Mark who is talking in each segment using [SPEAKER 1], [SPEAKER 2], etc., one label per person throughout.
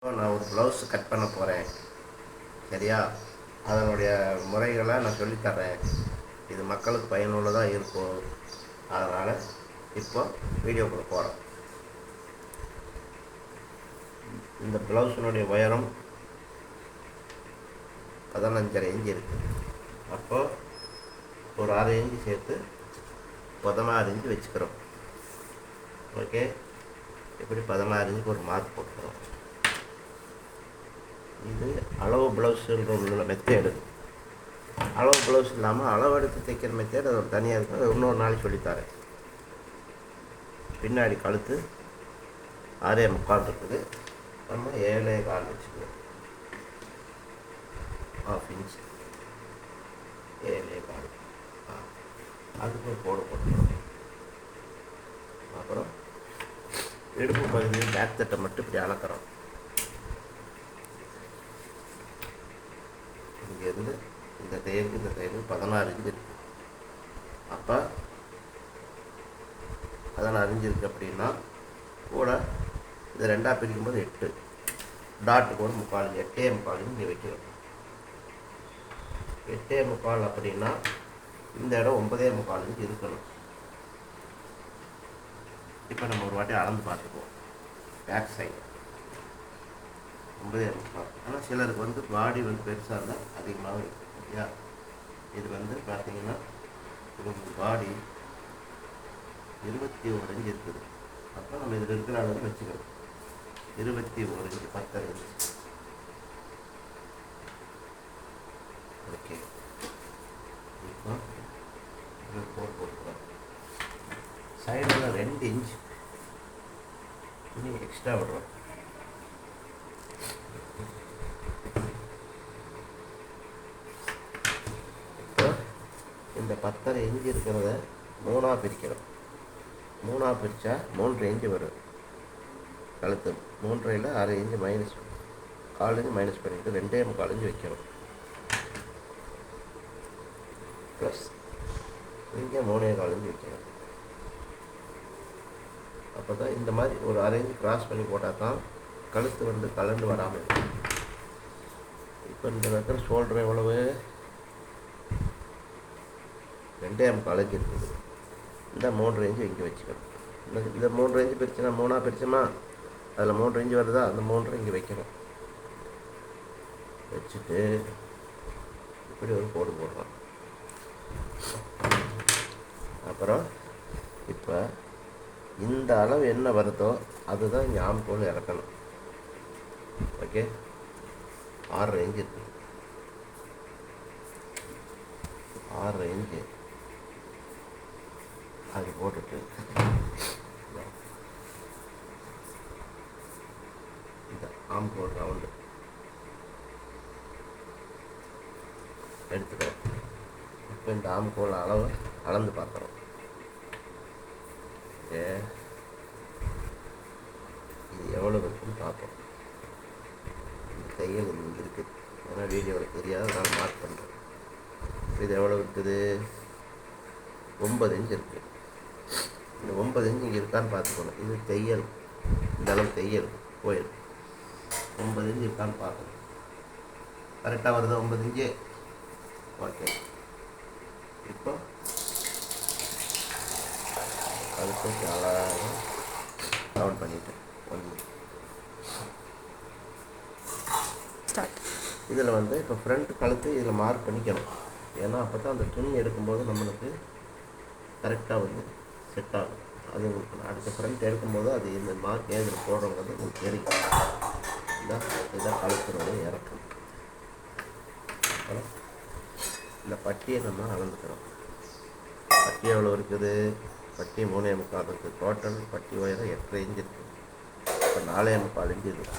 [SPEAKER 1] நான் ஒரு blouse cut பண்ண போகிறேன். சரியா? அதனுடைய முறைகளை நான் சொல்லித்தரேன். இது மக்களுக்கு பயனுள்ளதாக இருக்கும். அதனால் இப்போ வீடியோக்குள்ள போகிறோம். இந்த ப்ளவுஸினுடைய உயரம் 15.5 இன்ச்சு இருக்குது. அப்போ ஒரு 6 இன்ச்சு சேர்த்து 16 இன்ச்சு வச்சுக்கிறோம். ஓகே, இப்படி 16 இன்ச்சுக்கு ஒரு மார்க் போட்டுக்கிறோம். இது அளவு ப்ளவுஸுன்ற உள்ள மெத்தேடு. அளவு ப்ளவுஸ் இல்லாமல் அளவு எடுத்து தைக்கிற மெத்தேடு அது ஒரு தனியாக இருக்கும். அது இன்னொரு நாளைக்கு சொல்லித்தரேன். பின்னாடி கழுத்து 6.75 இருக்குது. நம்ம 7.25 வச்சுக்குவோம். 1/2 இன்ச் 7.25 அதுக்கு போடு போட்டுக்கணும். அப்புறம் இடுப்பு பகுதியில் பேக் தட்டை மட்டும் இப்படி அளக்கிறோம். இங்கேருந்து இந்த தையலுக்கு 16 இன்ச்சு இருக்குது. அப்போ 16 இன்ச்சு இருக்குது அப்படின்னா கூட இது ரெண்டாக பிரிக்கும்போது 8 டாட்டுக்கு ஒரு 3/4 இன்ச்சு 8.75 இங்கே வைக்கிறோம். 8.75 அப்படின்னா இந்த இடம் 9.75 இன்ச்சு இருக்கணும். இப்போ நம்ம ஒரு வாட்டி அளந்து பார்த்துக்குவோம். Back side 9.75. ஆனால் சிலருக்கு வந்து பாடி வந்து பெருசாக இருந்தால் அதிகமாக இருக்கும். ஓகேயா? இது வந்து பார்த்தீங்கன்னா உங்களுக்கு பாடி 21 இன்ச்சு இருக்குது. அப்போ நம்ம இதில் இருக்கிற அளவு வச்சுக்கணும். 21 இன்ச்சு 10 இன்ச்சு. ஓகே, இப்போ போட்டுக்கிறோம். சைடில் 2 இன்ச் துணி எக்ஸ்ட்ரா விடுறோம். இந்த 10.5 இன்ச்சு இருக்கிறத 3ஆக பிரிக்கிறோம். 3ஆக பிரித்தா 3.5 இன்ச்சு வரும். கழுத்து 3.5ல் 1/2 இன்ச்சு மைனஸ் 1/4 இன்ச்சு மைனஸ் பண்ணிவிட்டு 2.75 இன்ச்சு வைக்கிறோம். ப்ளஸ் இங்கே 3.25 இன்ச்சு வைக்கிறோம். அப்போ தான் இந்த மாதிரி ஒரு 1/2 இன்ச்சு கிராஸ் பண்ணி போட்டால் தான் கழுத்து வந்து கலண்டு வராமல் இருக்கும். இப்போ இந்த வைக்கிற ஷோல்டர் எவ்வளவு? 2.25 இன்ச்சு இருக்குது. இந்த 3.5 இன்ச்சு இங்கே வச்சுக்கணும். இந்த 3.5 இன்ச்சு பிரிச்சுன்னா 3ஆக பிரிச்சோமா, அதில் 3 இன்ச்சு வருதா, அந்த 3 இங்கே வைக்கணும். வச்சுட்டு இப்படி ஒரு கோடு போடுறோம். அப்புறம் இப்போ இந்த அளவு என்ன வருதோ அதுதான் இங்கே ஆம்கோல் இறக்கணும். ஓகே, 6.5 இன்ச்சு இருக்குது. 6.5 இன்ச்சு அது போட்டுட்டு இந்த ஆம்கோல் ரவுண்டு எடுத்துக்கிறோம். இப்போ இந்த ஆம்கோல் அளவு அளந்து பார்க்குறோம். ஓகே, இது எவ்வளோ இருக்குன்னு பார்ப்போம். இந்த தையல் இங்கே இருக்குது. ஏன்னா வீடியோவில் தெரியாது, அதனால் மார்க் பண்ணுறேன். இது எவ்வளோ இருக்குது? 9 இன்ச்சு இருக்குது. இந்த 9 இன்ச்சு இங்கே இருக்கான்னு பார்த்துக்கணும். இது தையல், இந்த அளவு தையல் போயிடும். 9 இன்ச்சு இருக்கான்னு பார்க்கணும். கரெக்டாக வருது 9 இன்ச்சு. ஓகே, இப்போ அதுக்கு அழகாக கவுண்ட் பண்ணிவிட்டேன். 1 இதில் வந்து இப்போ ஃப்ரண்ட் கழுத்து இதில் மார்க் பண்ணிக்கணும். ஏன்னா அப்போ தான் அந்த துணி எடுக்கும்போது நம்மளுக்கு கரெக்டாக வந்து செட் ஆகும். அது உங்களுக்கு அடுத்த ஃப்ரண்ட் எடுக்கும்போது அது இந்த மார்க் ஏன் இதில் போடுறோங்கிறது உங்களுக்கு தெரியும். இதான் கழுத்தினுடைய இறக்கம். இந்த பட்டியை நம்ம அளந்துக்கிறோம். பட்டி எவ்வளோ இருக்குது? பட்டி 3.25 இருக்குது. டோட்டல் பட்டி உயரம் 8.5 இன்ச்சு இருக்குது. இப்போ 4.25 இன்ச்சு இருக்குது.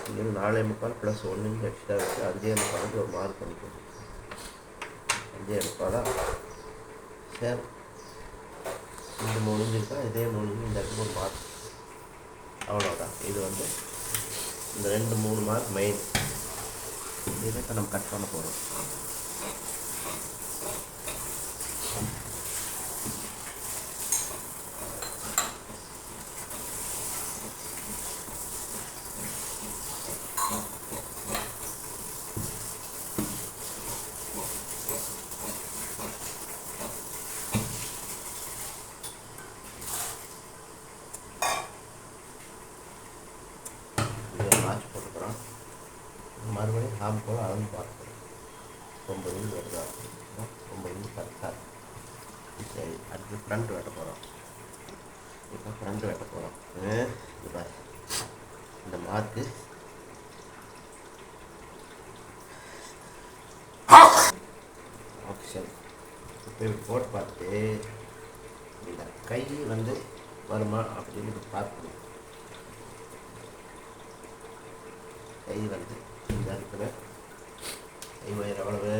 [SPEAKER 1] இங்கே 4.25 ப்ளஸ் 1 இன்ச்சு எக்ஸ்ட்ரா வச்சு 5.25 ஒரு மார்க் பண்ணிக்கணும். 5.25 சரி, இந்த 3 இன்ச்சு இருக்கா, இதே 3 இன்ச்சு இந்த இடத்துக்கு ஒரு மார்க். அவ்வளோதான். இது வந்து இந்த 2-3 மார்க் மெயின். இதை இப்போ நம்ம கட் பண்ண போகிறோம். நாச்சு போட்டுக்கிறோம். மறுபடியும் ஆம்கோல் அளந்து பார்க்கணும். 9 இன்ச் வருதா? 9 இன்ச் கரெக்டாக. சரி, அடுத்து ஃப்ரண்ட் வெட்ட போகிறோம். இப்போ ஃப்ரண்ட் வெட்ட போகிறோம். இப்போ இந்த மார்க்கு ஆப்ஷன் இப்போ இப்படி போட்டு பார்த்து இந்த கை வந்து வருமா அப்படின்னு பார்க்கணும். கை வந்து இந்த இடத்துல கை உயரம் எவ்வளவு?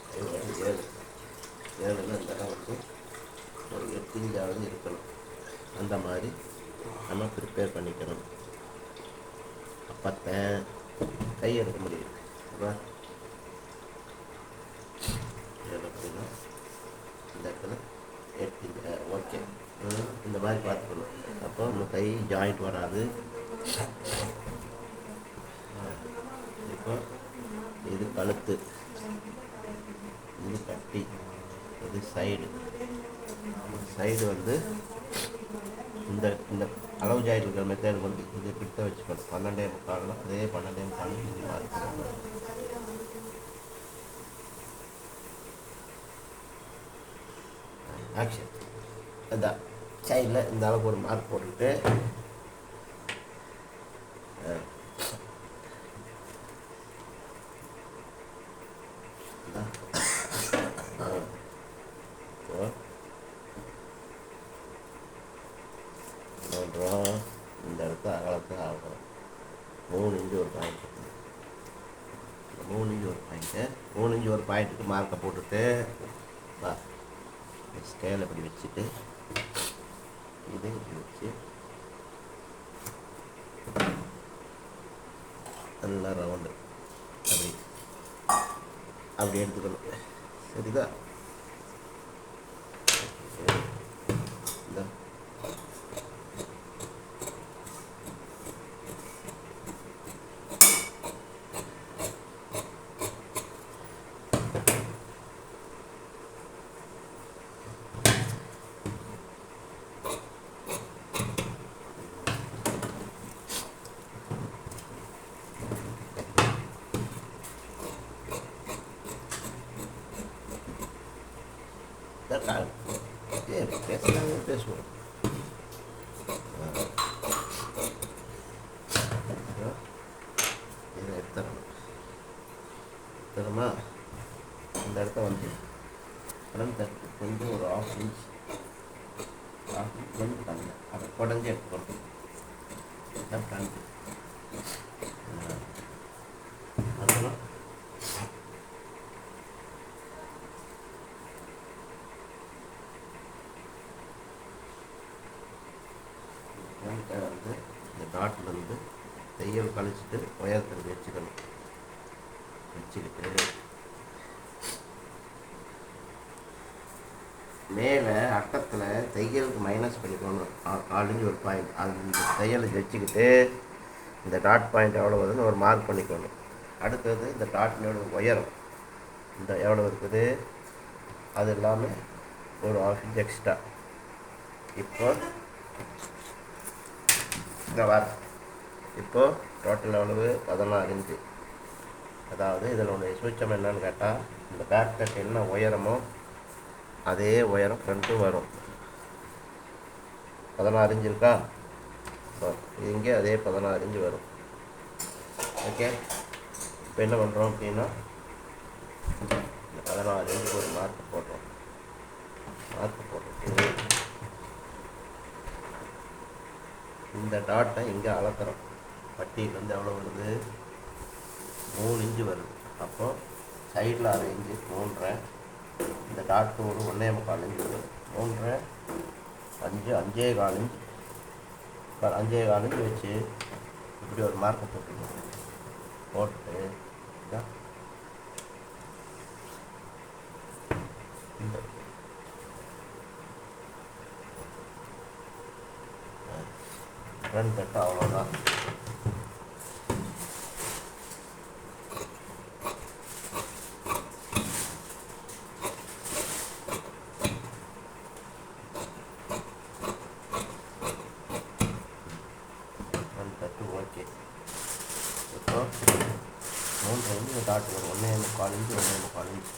[SPEAKER 1] கை உயரம் 7. 7ல் இந்த இடம் வந்து ஒரு 8 இன்ச்சாவது இருக்கணும். அந்த மாதிரி நம்ம ப்ரிப்பேர் பண்ணிக்கணும். அப்போத்தான் கை எடுக்க முடியும். அப்படின்னா இந்த இடத்துல 8 இன்ச் ஓகே. இந்த மாதிரி பார்த்துக்கணும். அப்போ நம்ம கை ஜாயிண்ட் வராது. இப்போ இது கழுத்து, இது கட்டி, இது சைடு வந்து இந்த இந்த அளவு ஜாயிண்ட் இருக்கிற மெத்தேட் வந்து இது பிடித்த வச்சுக்கணும். 12.25 அதே 12.25 இது மார்க் ஆக்ஷன். அதான் சைடில் இந்த அளவுக்கு ஒரு மார்க் போட்டுட்டு இந்த இடத்த அகலத்தை ஆகணும். 3 இன்ச்சு ஒரு பாயிண்ட். 3 இன்ச்சு ஒரு பாயிண்ட்டு. 3 இன்ச்சு ஒரு பாயிண்ட்டுக்கு மார்க்கை போட்டுட்டு ஸ்கேல் இப்படி வச்சுட்டு இது இப்படி வச்சு நல்லா ரவுண்டு அப்படி எடுத்துக்கணும். சரிதா? இந்த பேசுவோம். இதை எடுத்துறோமா? இந்த இடத்த வந்து ஃப்ரண்ட் கொஞ்சம் ஒரு 1/2 இன்ச் கொஞ்சம் கம்மி அதை குடஞ்சி எடுத்துக்கணும். இதுதான் ஃப்ரண்ட்டு. அப்புறம் வந்து இந்த டாட்லேருந்து தையல் கழிச்சிட்டு உயரத்தில் வச்சுக்கணும். வச்சுக்கிட்டு மேலே அட்டத்தில் தையலுக்கு மைனஸ் பண்ணிக்கணும். 4 இன்ச் ஒரு பாயிண்ட். அந்த தையலை வச்சுக்கிட்டு இந்த டாட் பாயிண்ட் எவ்வளோ வருதுன்னு ஒரு மார்க் பண்ணிக்கணும். அடுத்தது இந்த டாட்டினோட உயரம் இந்த எவ்வளோ இருக்குது அது இல்லாமல் ஒரு 1/2 இன்ச் எக்ஸ்ட்ரா. இப்போ இந்த இப்போது டோட்டல் எவ்வளவு? 16 இன்ச்சு. அதாவது இதில் ஒன்று சூச்சம் என்னன்னு கேட்டால் இந்த பேக் கட் என்ன உயரமோ அதே உயரம் ஃப்ரண்ட்டும் வரும். 16 இன்ச்சு இருக்கா? இங்கே அதே 16 இன்ச்சு வரும். ஓகே. இப்போ என்ன பண்ணுறோம் அப்படின்னா இந்த 16 இன்ச்சு ஒரு மார்க் போடுறோம். மார்க் போட்டுட்டு இந்த டாட்டை இங்கே அளக்குறோம். பட்டியிலேருந்து எவ்வளோ வருது? 3 இன்ச்சு வருது. அப்போது சைடில் 1/2 இன்ச்சு 3.5. இந்த டாட்டு ஒரு 1.25 இன்ச்சு வருது. 3.5 5 5.25 இன்ச்சு 5.25 இன்ச்சு வச்சு இப்படி ஒரு மார்க்கை போட்டுக்கணும். போட்டு இந்த ஃப்ரண்ட் கட்டு அவ்வளோதான். வரும்? 3 இன்ச்சு டாட் வரும். 1.25 இன்ச்சு 1.25 இன்ச்சு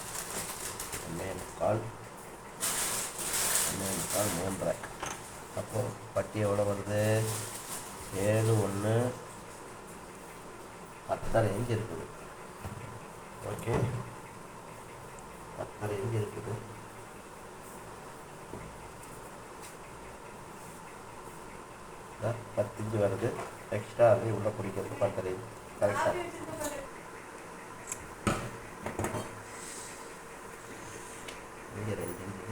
[SPEAKER 1] 1.25 3.5. அப்போது பட்டி எவ்வளோ வருது? 7 1 10.5 இன்ச்சு இருக்குது. ஓகே, 10.5 இன்ச்சு இருக்குது. தான் 10 இன்ச்சு வருது. எக்ஸ்ட்ரா அது உள்ளே பிடிக்கிறது 10.5 இன்ச்சு கரெக்டாக. இங்கே 2 இன்ச்சு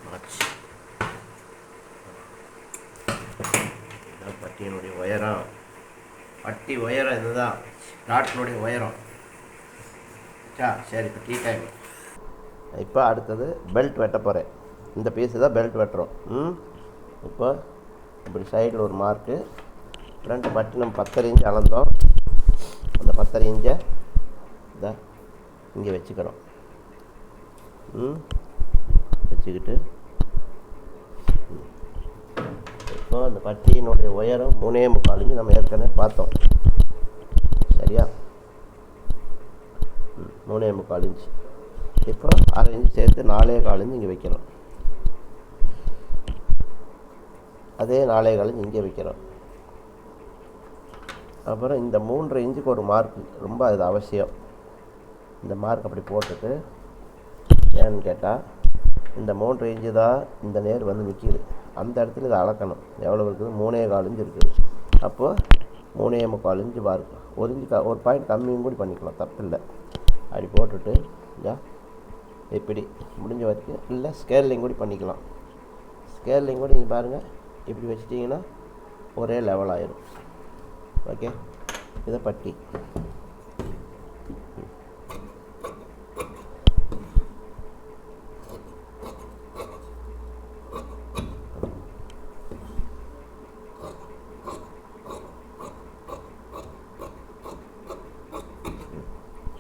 [SPEAKER 1] மார்ச். இதுதான் பட்டியினுடைய உயரம். பட்டி உயரம் இதுதான், டாட்டினுடைய உயரம். சரி, இப்போ டீ டைம். இப்போ அடுத்தது பெல்ட் வெட்ட போகிறேன். இந்த பீஸு தான் பெல்ட் வெட்டுறோம். இப்போ இப்படி சைடில் ஒரு மார்க்கு, ஃப்ரண்ட் பட்டி நம்ம 10.5 இன்ச்சு அளந்தோம். அந்த 10.5 இன்ச்சை இதான் இங்கே வச்சுக்கிறோம். வச்சுக்கிட்டு இப்போ அந்த பட்டியினுடைய உயரம் 3.25 இன்ச்சு நம்ம ஏற்கனவே பார்த்தோம். சரியா? 3.25 இன்ச்சு. இப்போ 1/2 இன்ச்சு சேர்த்து 4.25 இன்ச்சு இங்கே வைக்கிறோம். அதே 4.25 இன்ச்சு இங்கே வைக்கிறோம். அப்புறம் இந்த 3.5 இன்ச்சுக்கு ஒரு மார்க் ரொம்ப அது அவசியம். இந்த மார்க் அப்படி போட்டுட்டு, ஏன்னு கேட்டால் இந்த 3 இன்ச்சு தான் இந்த நேர் வந்து நிற்கிது. அந்த இடத்துல இதை அளக்கணும். எவ்வளோ இருக்குது? 3.25 இன்ச்சு இருக்குது. அப்போது 3.25 இன்ச்சு மார்க். 1 இன்ச்சு ஒரு பாயிண்ட் கம்மியும் கூட பண்ணிக்கலாம், தப்பில்லை. அப்படி போட்டுட்டு இப்படி முடிஞ்ச வரைக்கும், இல்லை ஸ்கேலிங் கூட பண்ணிக்கலாம். ஸ்கேலிங் கூட நீங்கள் பாருங்கள், இப்படி வச்சிட்டிங்கன்னா ஒரே லெவல் ஆயிடும். ஓகே, இதை பட்டி.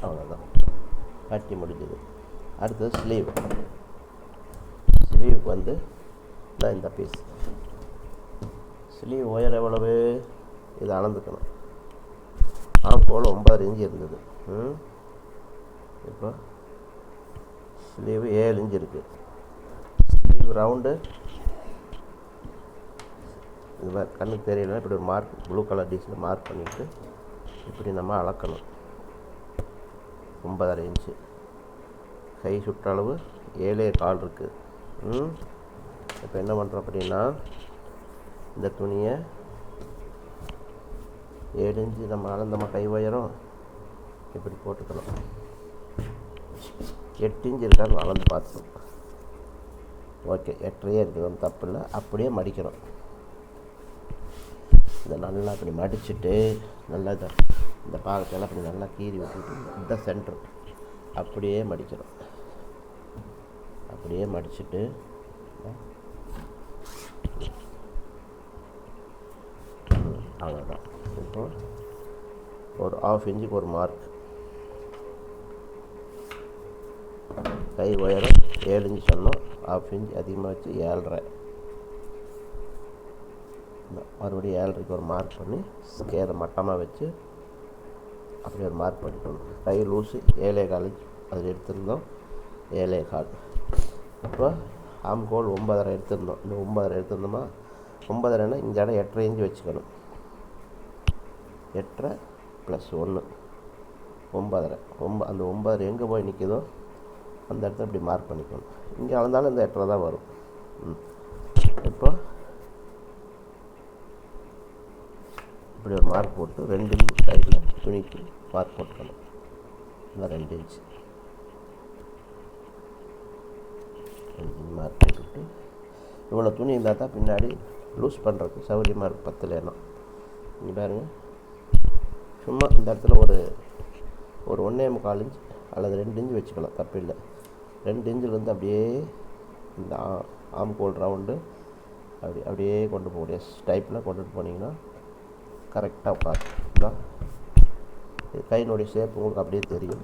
[SPEAKER 1] அவ்வளோதான், பட்டி முடிஞ்சது. அடுத்தது ஸ்லீவ். ஸ்லீவுக்கு வந்து தான் இந்த பீஸ். ஸ்லீவ் ஒயர் எவ்வளவு? இதை அளந்துக்கணும். போல் 9 இன்ச்சு இருந்தது. இப்போ ஸ்லீவ் 7 இன்ச்சு இருக்குது. ஸ்லீவ் ரவுண்டு இது மாதிரி கண்ணுக்கு தெரியல, இப்படி ஒரு மார்க் ப்ளூ கலர் டீஸில் மார்க் பண்ணிவிட்டு இப்படி நம்ம அளக்கணும். 9.5 இன்ச்சு. கை சுற்றளவு 7.25 இருக்குது. இப்போ என்ன பண்ணுறோம் அப்படின்னா, இந்த துணியை 7 இன்ச்சு நம்ம அளந்தோமா கை உயரம், இப்படி போட்டுக்கணும். 8 இன்ச்சு இருக்கான்னு அளந்து பார்த்துக்கணும். ஓகே, 8.5 இருக்குது, ஒன்றும் தப்பு இல்லை. அப்படியே மடிக்கணும். இதை நல்லா அப்படி மடிச்சுட்டு, நல்லா இந்த பாகத்தெல்லாம் அப்படி நல்லா கீறி விட்டுட்டு, இந்த சென்ட்ரு அப்படியே மடிக்கணும். அப்படியே மடிச்சுட்டு அவ்வளோதான். இப்போ ஒரு 1/2 இன்ச்சுக்கு ஒரு மார்க். கை உயரம் 7 இன்ச்சு சொன்னோம், 1/2 இன்ச் அதிகமாக வச்சு 7.5. மறுபடியும் 7.5க்கு ஒரு மார்க் பண்ணி ஸ்கேலை மட்டமாக வச்சு அப்படி ஒரு மார்க் பண்ணிக்கணும். கை லூஸு 7.25 இன்ச் அதில் எடுத்திருந்தோம், 7.25. இப்போ ஆம்கோல் 9.5 எடுத்திருந்தோம். இந்த 9.5 எடுத்திருந்தோமா, 9.5னா இந்த இடம் 8.5 இன்ச்சு வச்சுக்கணும். 8.5 + 1 9.5. அந்த 9 எங்கே போய் நிற்கிதோ அந்த இடத்த இப்படி மார்க் பண்ணிக்கணும். இங்கே அளந்தாலும் இந்த 8.5 தான் வரும். இப்போ இப்படி ஒரு மார்க் போட்டு 2 இன்ச் சைடில் துணிக்கு மார்க் போட்டுக்கணும். இல்லை 2 இன்ச்சு மார்க் போட்டுவிட்டு, இவ்வளோ துணி இருந்தால் தான் பின்னாடி லூஸ் பண்ணுறதுக்கு சௌகரியமாக இருக்குது. 10 இல்லைன்னா இங்கே பாருங்கள், சும்மா இந்த இடத்துல ஒரு 1.25 இன்ச் அல்லது 2 இன்ச்சு வச்சுக்கலாம், தப்பு இல்லை. 2 இன்ச்சிலேருந்து அப்படியே இந்த ஆம்கோல் ரவுண்டு அப்படியே கொண்டு போகக்கூடிய டைப்பில் கொண்டுட்டு போனீங்கன்னா கரெக்டாக உட்காந்து கையினுடைய ஷேப் உங்களுக்கு அப்படியே தெரியும்.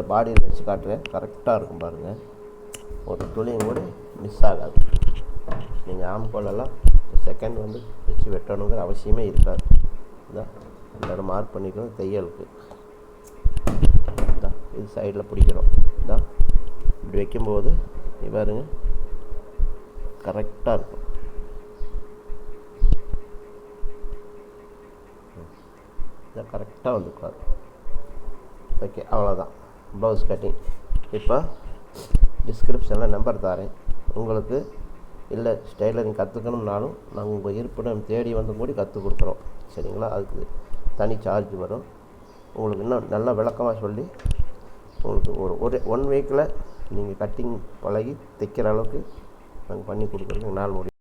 [SPEAKER 1] மேலே பாடியில் வச்சு காட்டுறேன். கரெக்டாக இருக்கும் பாருங்கள், ஒரு துளியும் கூட மிஸ் ஆகாது. நீங்கள் ஆம்கோலெல்லாம் செகண்ட் வந்து வச்சு வெட்டணுங்கிற அவசியமே இருக்காது. இதான் எல்லோரும் மார்க் பண்ணிக்கணும் தையலுக்கு. இதான் இது சைடில் பிடிக்கிறோம். இதான் இப்படி வைக்கும்போது பாருங்க கரெக்டாக இருக்கும். இதான் கரெக்டாக வந்துருக்காரு. ஓகே, அவ்வளோதான் ப்ளவுஸ் கட்டிங். இப்போ டிஸ்கிரிப்ஷனில் நம்பர் தரேன். உங்களுக்கு இல்லை டெய்லரிங் கற்றுக்கணும்னாலும் நாங்கள் உங்கள் இருப்பிடம் தேடி வந்து கூட கற்றுக் கொடுக்குறோம். சரிங்களா? அதுக்கு தனி சார்ஜ் வரும். உங்களுக்கு இன்னும் நல்லா விளக்கமாக சொல்லி உங்களுக்கு ஒரு 1 வீக்கில் நீங்கள் கட்டிங் பழகி தைக்கிற அளவுக்கு நாங்கள் பண்ணி கொடுக்குறதுக்கு நாள் முடியும்.